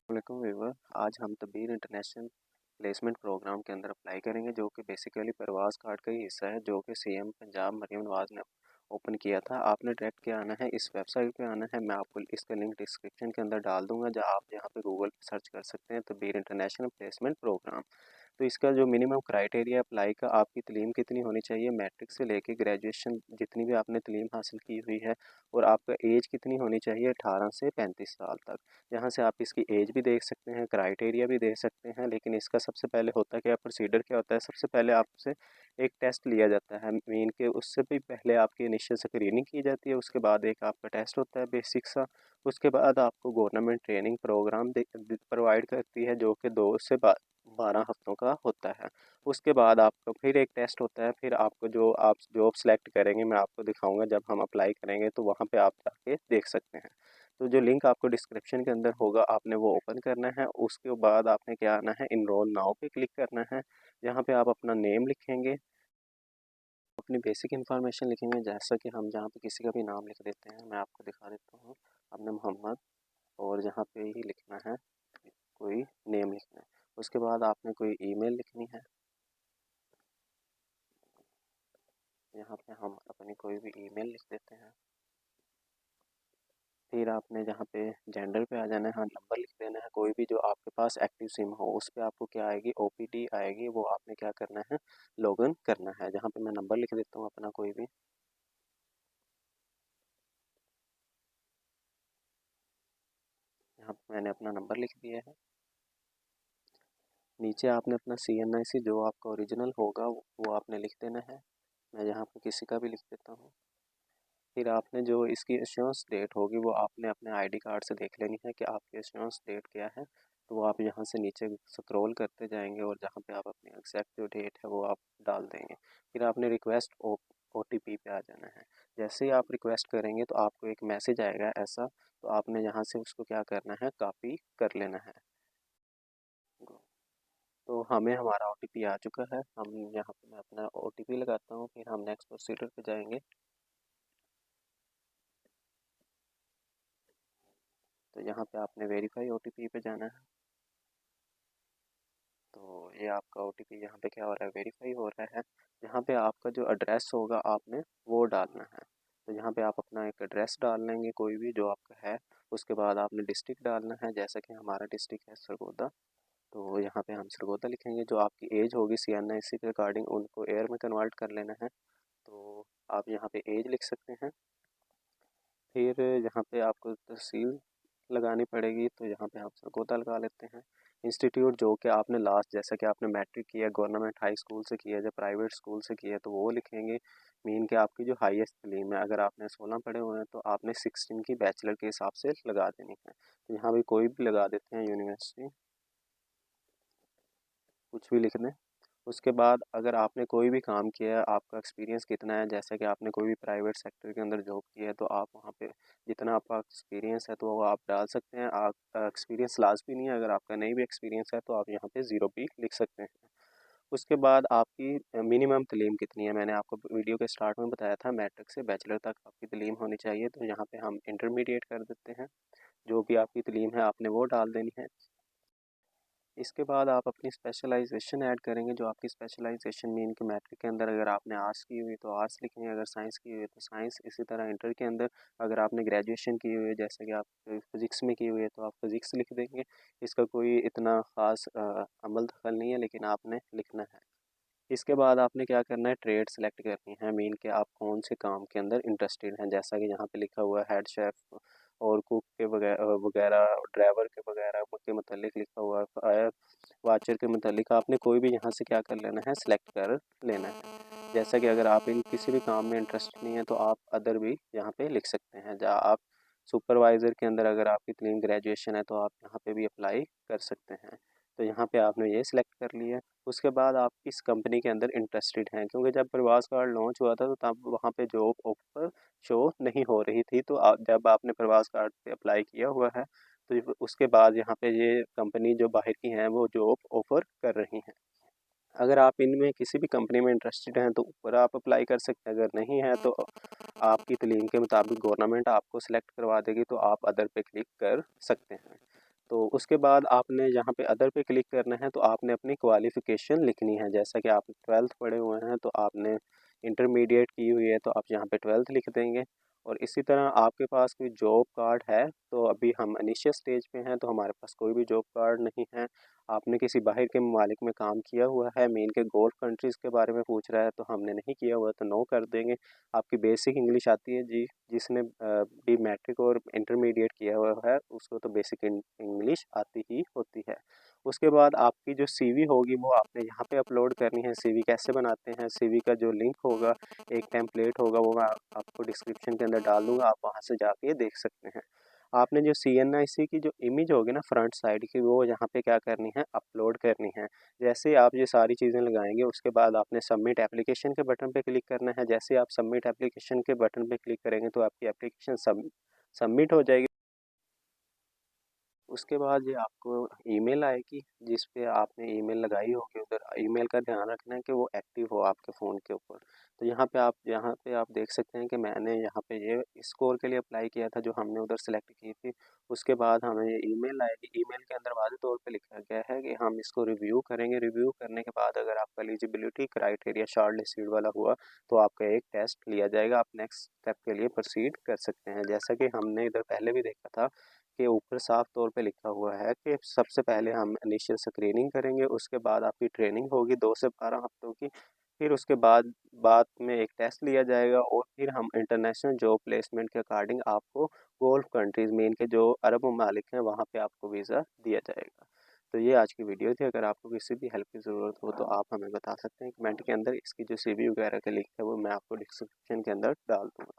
वालेकुम व्यूवर। आज हम तबीर इंटरनेशनल प्लेसमेंट प्रोग्राम के अंदर अप्लाई करेंगे, जो कि बेसिकली प्रवास कार्ड का ही हिस्सा है, जो कि सीएम पंजाब मरीम नवाज ने ओपन किया था। आपने डायरेक्ट क्या आना है, इस वेबसाइट पे आना है। मैं आपको इसका लिंक डिस्क्रिप्शन के अंदर डाल दूंगा, जहाँ आप यहाँ पे गूगल पे सर्च कर सकते हैं तबीर इंटरनेशनल प्लेसमेंट प्रोग्राम। तो इसका जो मिनिमम क्राइटेरिया अप्लाई का, आपकी तलीम कितनी होनी चाहिए, मैट्रिक से लेके ग्रेजुएशन जितनी भी आपने तलीम हासिल की हुई है, और आपका एज कितनी होनी चाहिए 18 से 35 साल तक। यहाँ से आप इसकी एज भी देख सकते हैं, क्राइटेरिया भी देख सकते हैं। लेकिन इसका सबसे पहले होता क्या, प्रोसीडर क्या होता है, सबसे पहले आपसे एक टेस्ट लिया जाता है मेन के। उससे भी पहले आपकी इनिशियल स्क्रीनिंग की जाती है, उसके बाद एक आपका टेस्ट होता है बेसिक सा। उसके बाद आपको गवर्नमेंट ट्रेनिंग प्रोग्राम प्रोवाइड करती है, जो कि 2 से 12 हफ्तों का होता है। उसके बाद आपको फिर एक टेस्ट होता है। फिर आपको जो आप जॉब सेलेक्ट करेंगे, मैं आपको दिखाऊंगा जब हम अप्लाई करेंगे, तो वहाँ पे आप जाके देख सकते हैं। तो जो लिंक आपको डिस्क्रिप्शन के अंदर होगा, आपने वो ओपन करना है। उसके बाद आपने क्या आना है, इनरोल नाउ पे क्लिक करना है। यहाँ पे आप अपना नेम लिखेंगे, अपनी बेसिक इन्फॉर्मेशन लिखेंगे, जैसा कि हम जहाँ पे किसी का भी नाम लिख देते हैं। मैं आपको दिखा देता हूँ, आपने मोहम्मद और यहाँ पे ही लिखना है, कोई नेम लिखना है। उसके बाद आपने कोई ईमेल लिखनी है। यहाँ पे हम अपनी कोई भी ईमेल लिख देते हैं। फिर आपने जहाँ पे जेंडर पे आ जाना है, हाँ नंबर लिख देना है, कोई भी जो आपके पास एक्टिव सिम हो उस पर आपको क्या आएगी, ओपीडी आएगी। वो आपने क्या करना है, लॉगिन करना है। जहाँ पे मैं नंबर लिख देता हूँ अपना कोई भी। यहाँ पे मैंने अपना नंबर लिख दिया है। नीचे आपने अपना CNIC जो आपका ओरिजिनल होगा वो आपने लिख देना है। मैं यहाँ पे किसी का भी लिख देता हूँ। फिर आपने जो इसकी इश्योरेंस डेट होगी, वो आपने अपने आईडी कार्ड से देख लेनी है कि आपकी इश्योरेंस डेट क्या है। तो वो आप यहाँ से नीचे स्क्रॉल करते जाएंगे, और जहाँ पे आप अपनी एग्जैक्ट जो डेट है वो आप डाल देंगे। फिर आपने रिक्वेस्ट OTP पे आ जाना है। जैसे ही आप रिक्वेस्ट करेंगे तो आपको एक मैसेज आएगा ऐसा, तो आपने यहाँ से उसको क्या करना है, कॉपी कर लेना है। तो हमें हमारा OTP आ चुका है। हम यहाँ पे मैं अपना OTP लगाता हूँ, फिर हम नेक्स्ट प्रोसीजर पे जाएंगे। तो यहाँ पे आपने वेरीफाई OTP पे जाना है। तो ये आपका OTP यहाँ पे क्या हो रहा है, वेरीफाई हो रहा है। यहाँ पे आपका जो एड्रेस होगा आपने वो डालना है। तो यहाँ पे आप अपना एक एड्रेस डाल लेंगे कोई भी जो आपका है। उसके बाद आपने डिस्ट्रिक्ट डालना है, जैसा कि हमारा डिस्ट्रिक्ट है सरगोदा। तो यहाँ पे हम सरगोदा लिखेंगे। जो आपकी एज होगी CNIC के अकॉर्डिंग उनको एयर में कन्वर्ट कर लेना है। तो आप यहाँ पे एज लिख सकते हैं। फिर यहाँ पे आपको तहसील लगानी पड़ेगी, तो यहाँ पे हम सरगोदा लगा लेते हैं। इंस्टीट्यूट जो कि आपने लास्ट, जैसा कि आपने मैट्रिक किया गवर्नमेंट हाई स्कूल से किया या प्राइवेट स्कूल से किया, तो वो लिखेंगे। मीन के आपकी जो हाईएस्ट तलीम है, अगर आपने 16 पढ़े हुए हैं तो आपने 16 की बैचलर के हिसाब से लगा देनी है। तो यहाँ भी कोई भी लगा देते हैं, यूनिवर्सिटी कुछ भी लिख दें। उसके बाद अगर आपने कोई भी काम किया है, आपका एक्सपीरियंस कितना है, जैसा कि आपने कोई भी प्राइवेट सेक्टर के अंदर जॉब की है, तो आप वहाँ पे जितना आपका एक्सपीरियंस है तो वो आप डाल सकते हैं। आप एक्सपीरियंस लाजमी नहीं है, अगर आपका नहीं भी एक्सपीरियंस है तो आप यहाँ पे ज़ीरो भी लिख सकते हैं। उसके बाद आपकी मिनिमम तलीम कितनी है, मैंने आपको वीडियो के स्टार्ट में बताया था, मैट्रिक से बैचलर तक आपकी तलीम होनी चाहिए। तो यहाँ पे हम इंटरमीडिएट कर देते हैं। जो भी आपकी तलीम है आपने वो डाल देनी है। इसके बाद आप अपनी स्पेशलाइजेशन ऐड करेंगे। जो आपकी स्पेशलाइजेशन मीन कि मैट्रिक के अंदर अगर आपने आर्ट्स की हुई तो आर्ट्स लिखेंगे, अगर साइंस की हुई है तो साइंस। इसी तरह इंटर के अंदर अगर आपने ग्रेजुएशन की हुई है, जैसे कि आप फिज़िक्स में की हुई है, तो आप फिज़िक्स लिख देंगे। इसका कोई इतना ख़ास अमल दखल नहीं है, लेकिन आपने लिखना है। इसके बाद आपने क्या करना है, ट्रेड सेलेक्ट करनी है। मीन कि आप कौन से काम के अंदर इंटरेस्टेड हैं, जैसा कि यहाँ पे लिखा हुआ है हेड शेफ़ और कुक के वगैरह वगैरह, ड्राइवर के वगैरह के मतलब लिखा हुआ है, फायर वाचर के मतलब आपने कोई भी यहाँ से क्या कर लेना है, सिलेक्ट कर लेना है। जैसा कि अगर आप इन किसी भी काम में इंटरेस्ट नहीं है तो आप अदर भी यहाँ पे लिख सकते हैं। जहाँ आप सुपरवाइज़र के अंदर अगर आपकी क्लीन ग्रेजुएशन है तो आप यहाँ पे भी अप्लाई कर सकते हैं। तो यहाँ पे आपने ये सिलेक्ट कर लिया। उसके बाद आप किस कंपनी के अंदर इंटरेस्टेड हैं, क्योंकि जब प्रवास कार्ड लॉन्च हुआ था तो तब वहाँ पे जॉब ऑफर शो नहीं हो रही थी। तो जब आपने प्रवास कार्ड पे अप्लाई किया हुआ है तो उसके बाद यहाँ पे ये कंपनी जो बाहर की हैं वो जॉब ऑफर कर रही हैं। अगर आप इनमें किसी भी कंपनी में इंटरेस्टेड हैं तो ऊपर आप अप्लाई कर सकते हैं, अगर नहीं है तो आपकी तलीम के मुताबिक गवर्नमेंट आपको सिलेक्ट करवा देगी, तो आप अदर पे क्लिक कर सकते हैं। तो उसके बाद आपने यहाँ पे अदर पे क्लिक करना है, तो आपने अपनी क्वालिफ़िकेशन लिखनी है। जैसा कि आप 12th पढ़े हुए हैं तो आपने इंटरमीडिएट की हुई है तो आप यहाँ पे 12th लिख देंगे। और इसी तरह आपके पास कोई जॉब कार्ड है, तो अभी हम इनिशियल स्टेज पे हैं तो हमारे पास कोई भी जॉब कार्ड नहीं है। आपने किसी बाहर के ममालिक में काम किया हुआ है, मेन के गोल्फ कंट्रीज़ के बारे में पूछ रहा है तो हमने नहीं किया हुआ तो नो कर देंगे। आपकी बेसिक इंग्लिश आती है जी, जिसने भी मैट्रिक और इंटरमीडिएट किया हुआ है उसको तो बेसिक इंग्लिश आती ही होती है। उसके बाद आपकी जो सीवी होगी वो आपने यहाँ पे अपलोड करनी है। सीवी कैसे बनाते हैं, सीवी का जो लिंक होगा, एक टेम्पलेट होगा, वो मैं आपको डिस्क्रिप्शन के अंदर डाल दूँगा, आप वहाँ से जाके देख सकते हैं। आपने जो सीएनआईसी की जो इमेज होगी ना फ्रंट साइड की, वो यहाँ पे क्या करनी है, अपलोड करनी है। जैसे ही आप ये सारी चीज़ें लगाएंगे उसके बाद आपने सबमिट एप्लीकेशन के बटन पे क्लिक करना है। जैसे ही आप सबमिट एप्लीकेशन के बटन पे क्लिक करेंगे तो आपकी एप्लीकेशन सबमिट हो जाएगी। उसके बाद ये आपको ईमेल आएगी जिस पे आपने ईमेल लगाई होगी, उधर ईमेल का ध्यान रखना है कि वो एक्टिव हो आपके फ़ोन के ऊपर। तो यहाँ पे आप देख सकते हैं कि मैंने यहाँ पे ये इस स्कोर के लिए अप्लाई किया था जो हमने उधर सेलेक्ट की थी। उसके बाद हमें ये ईमेल आएगी, ईमेल के अंदर वाज़ेह तौर पे लिखा गया है कि हम इसको रिव्यू करेंगे। रिव्यू करने के बाद अगर आपका एलिजिबिलिटी क्राइटेरिया शॉर्टलिस्टेड वाला हुआ तो आपका एक टेस्ट लिया जाएगा, आप नेक्स्ट स्टेप के लिए प्रोसीड कर सकते हैं। जैसा कि हमने इधर पहले भी देखा था के ऊपर साफ तौर पे लिखा हुआ है कि सबसे पहले हम इनिशियल स्क्रीनिंग करेंगे, उसके बाद आपकी ट्रेनिंग होगी 2 से 12 हफ्तों की। फिर उसके बाद में एक टेस्ट लिया जाएगा और फिर हम इंटरनेशनल जॉब प्लेसमेंट के अकॉर्डिंग आपको गल्फ़ कंट्रीज़ में इनके जो अरब ममालिक हैं वहाँ पे आपको वीज़ा दिया जाएगा। तो ये आज की वीडियो थी। अगर आपको किसी भी हेल्प की ज़रूरत हो तो आप हमें बता सकते हैं कमेंट के अंदर। इसकी जो सीवी वगैरह का लिंक है वो मैं आपको डिस्क्रिप्शन के अंदर डाल दूँगा।